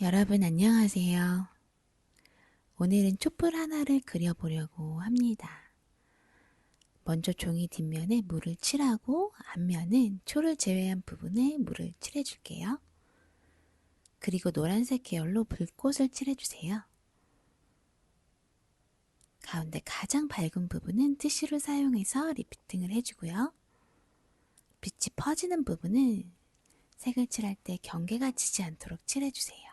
여러분 안녕하세요. 오늘은 촛불 하나를 그려보려고 합니다. 먼저 종이 뒷면에 물을 칠하고 앞면은 초를 제외한 부분에 물을 칠해줄게요. 그리고 노란색 계열로 불꽃을 칠해주세요. 가운데 가장 밝은 부분은 티슈를 사용해서 리프팅을 해주고요. 빛이 퍼지는 부분은 색을 칠할 때 경계가 지지 않도록 칠해주세요.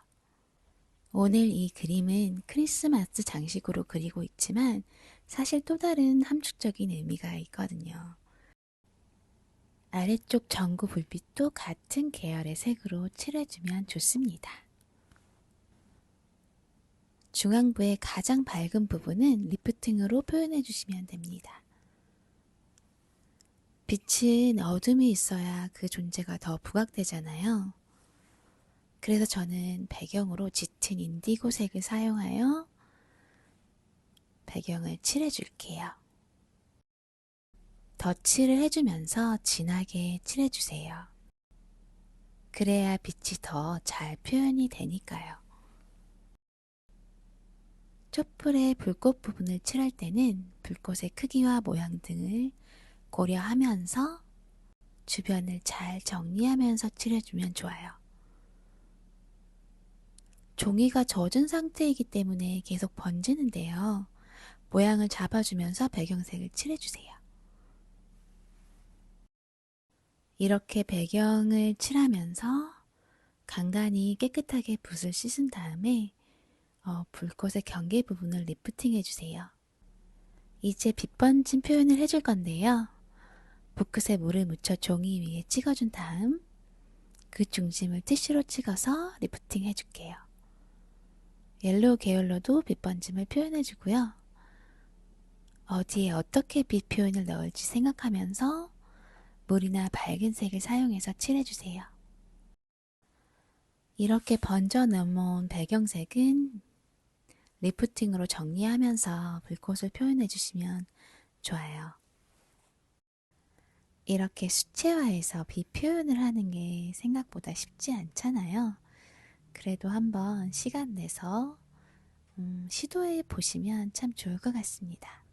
오늘 이 그림은 크리스마스 장식으로 그리고 있지만 사실 또 다른 함축적인 의미가 있거든요. 아래쪽 전구 불빛도 같은 계열의 색으로 칠해주면 좋습니다. 중앙부의 가장 밝은 부분은 리프팅으로 표현해 주시면 됩니다. 빛은 어둠이 있어야 그 존재가 더 부각되잖아요. 그래서 저는 배경으로 짙은 인디고 색을 사용하여 배경을 칠해줄게요. 덧칠을 해주면서 진하게 칠해주세요. 그래야 빛이 더 잘 표현이 되니까요. 촛불의 불꽃 부분을 칠할 때는 불꽃의 크기와 모양 등을 고려하면서 주변을 잘 정리하면서 칠해주면 좋아요. 종이가 젖은 상태이기 때문에 계속 번지는데요. 모양을 잡아주면서 배경색을 칠해주세요. 이렇게 배경을 칠하면서 간간히 깨끗하게 붓을 씻은 다음에 불꽃의 경계 부분을 리프팅 해주세요. 이제 빛 번진 표현을 해줄 건데요. 붓끝에 물을 묻혀 종이 위에 찍어준 다음 그 중심을 티슈로 찍어서 리프팅 해줄게요. 옐로우 계열로도 빛 번짐을 표현해주고요. 어디에 어떻게 빛 표현을 넣을지 생각하면서 물이나 밝은 색을 사용해서 칠해주세요. 이렇게 번져 넘어온 배경색은 리프팅으로 정리하면서 불꽃을 표현해 주시면 좋아요. 이렇게 수채화해서 빛 표현을 하는 게 생각보다 쉽지 않잖아요. 그래도 한번 시간 내서 시도해 보시면 참 좋을 것 같습니다.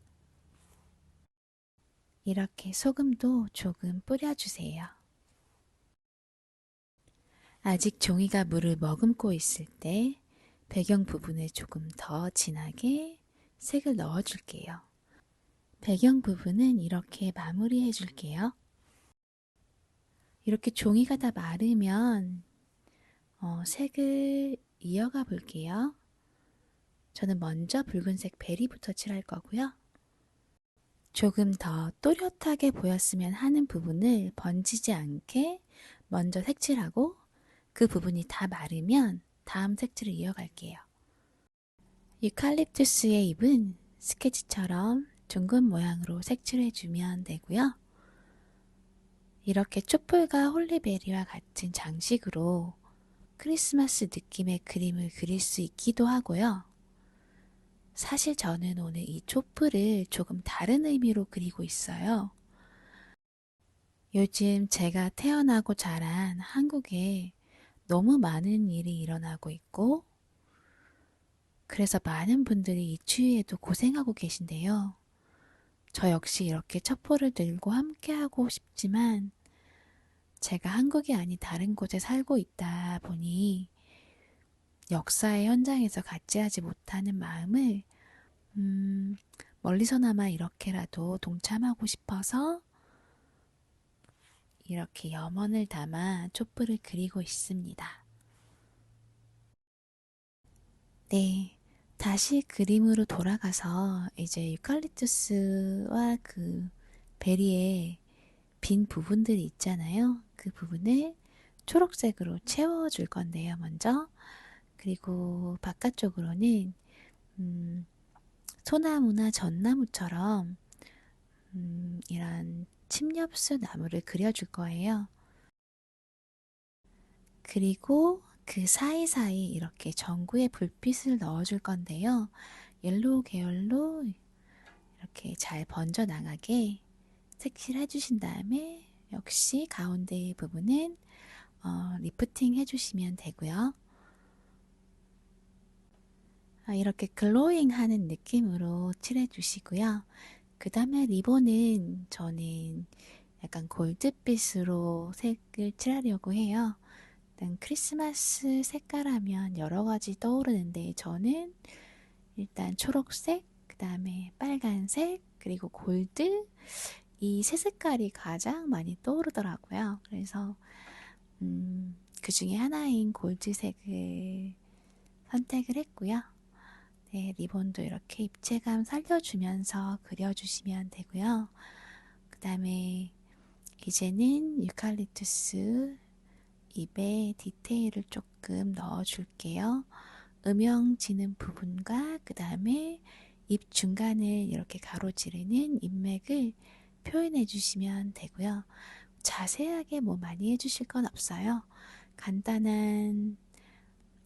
이렇게 소금도 조금 뿌려주세요. 아직 종이가 물을 머금고 있을 때 배경 부분에 조금 더 진하게 색을 넣어줄게요. 배경 부분은 이렇게 마무리해 줄게요. 이렇게 종이가 다 마르면 색을 이어가 볼게요. 저는 먼저 붉은색 베리부터 칠할 거고요. 조금 더 또렷하게 보였으면 하는 부분을 번지지 않게 먼저 색칠하고 그 부분이 다 마르면 다음 색칠을 이어갈게요. 유칼립투스의 잎은 스케치처럼 둥근 모양으로 색칠해주면 되고요. 이렇게 촛불과 홀리베리와 같은 장식으로 크리스마스 느낌의 그림을 그릴 수 있기도 하고요. 사실 저는 오늘 이 촛불을 조금 다른 의미로 그리고 있어요. 요즘 제가 태어나고 자란 한국에 너무 많은 일이 일어나고 있고, 그래서 많은 분들이 이 추위에도 고생하고 계신데요. 저 역시 이렇게 촛불을 들고 함께하고 싶지만 제가 한국이 아닌 다른 곳에 살고 있다 보니 역사의 현장에서 같이 하지 못하는 마음을 멀리서나마 이렇게라도 동참하고 싶어서 이렇게 염원을 담아 촛불을 그리고 있습니다. 네, 다시 그림으로 돌아가서 이제 유칼립투스와 그 베리의 빈 부분들이 있잖아요. 그 부분을 초록색으로 채워줄 건데요, 먼저. 그리고 바깥쪽으로는 소나무나 전나무처럼 이런 침엽수 나무를 그려줄 거예요. 그리고 그 사이사이 이렇게 전구에 불빛을 넣어줄 건데요. 옐로우 계열로 이렇게 잘 번져 나가게 색칠해 주신 다음에 역시 가운데 부분은 리프팅 해주시면 되고요. 이렇게 글로잉 하는 느낌으로 칠해주시고요. 그 다음에 리본은 저는 약간 골드빛으로 색을 칠하려고 해요. 일단 크리스마스 색깔 하면 여러 가지 떠오르는데 저는 일단 초록색, 그 다음에 빨간색, 그리고 골드 이 세 색깔이 가장 많이 떠오르더라고요. 그래서 그 중에 하나인 골드색을 선택을 했고요. 네, 리본도 이렇게 입체감 살려주면서 그려주시면 되고요. 그 다음에 이제는 유칼립투스 잎에 디테일을 조금 넣어줄게요. 음영 지는 부분과 그 다음에 입 중간을 이렇게 가로지르는 잎맥을 표현해 주시면 되고요. 자세하게 뭐 많이 해주실 건 없어요. 간단한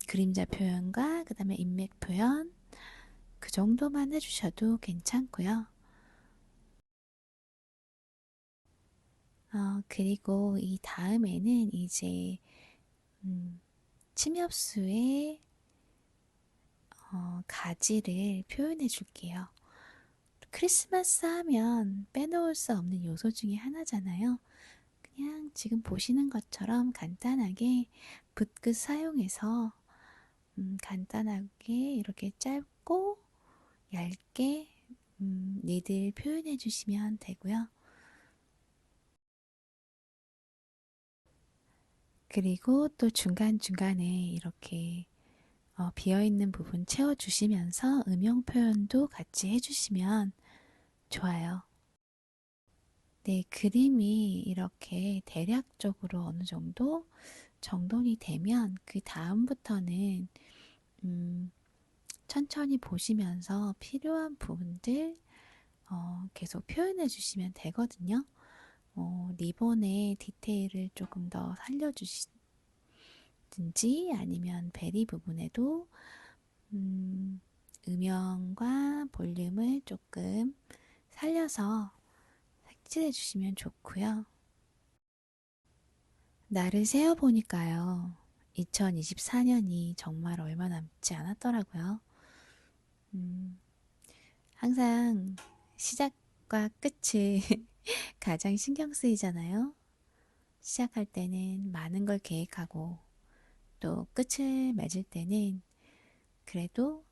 그림자 표현과 그 다음에 잎맥 표현 그 정도만 해주셔도 괜찮고요. 그리고 이 다음에는 이제 침엽수의 가지를 표현해 줄게요. 크리스마스 하면 빼놓을 수 없는 요소 중에 하나잖아요. 그냥 지금 보시는 것처럼 간단하게 붓끝 사용해서 간단하게 이렇게 짧고 얇게 니들 표현해 주시면 되고요. 그리고 또 중간중간에 이렇게 비어있는 부분 채워주시면서 음영 표현도 같이 해주시면 좋아요. 네, 그림이 이렇게 대략적으로 어느 정도 정돈이 되면 그 다음부터는 천천히 보시면서 필요한 부분들 계속 표현해 주시면 되거든요. 리본의 디테일을 조금 더 살려주시든지 아니면 베리 부분에도 음영과 볼륨을 조금 살려서 색칠해 주시면 좋고요. 날을 세어보니까요. 2024년이 정말 얼마 남지 않았더라고요. 음, 항상 시작과 끝이 가장 신경 쓰이잖아요. 시작할 때는 많은 걸 계획하고 또 끝을 맺을 때는 그래도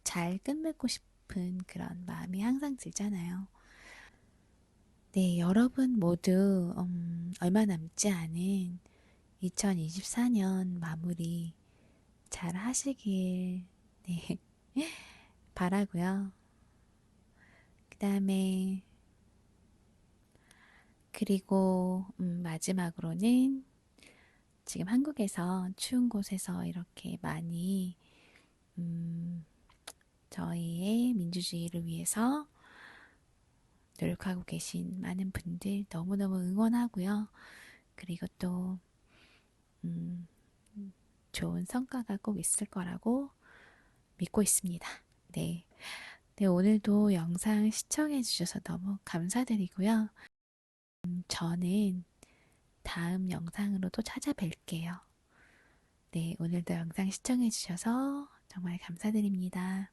잘 끝맺고 싶은 그런 마음이 항상 들잖아요. 네, 여러분 모두 얼마 남지 않은 2024년 마무리 잘 하시길 네, 바라고요. 그 다음에 그리고 마지막으로는 지금 한국에서 추운 곳에서 이렇게 많이 저희의 민주주의를 위해서 노력하고 계신 많은 분들 너무너무 응원하고요. 그리고 또 음, 좋은 성과가 꼭 있을 거라고 믿고 있습니다. 네. 네, 오늘도 영상 시청해 주셔서 너무 감사드리고요. 저는 다음 영상으로 또 찾아뵐게요. 네, 오늘도 영상 시청해 주셔서 정말 감사드립니다.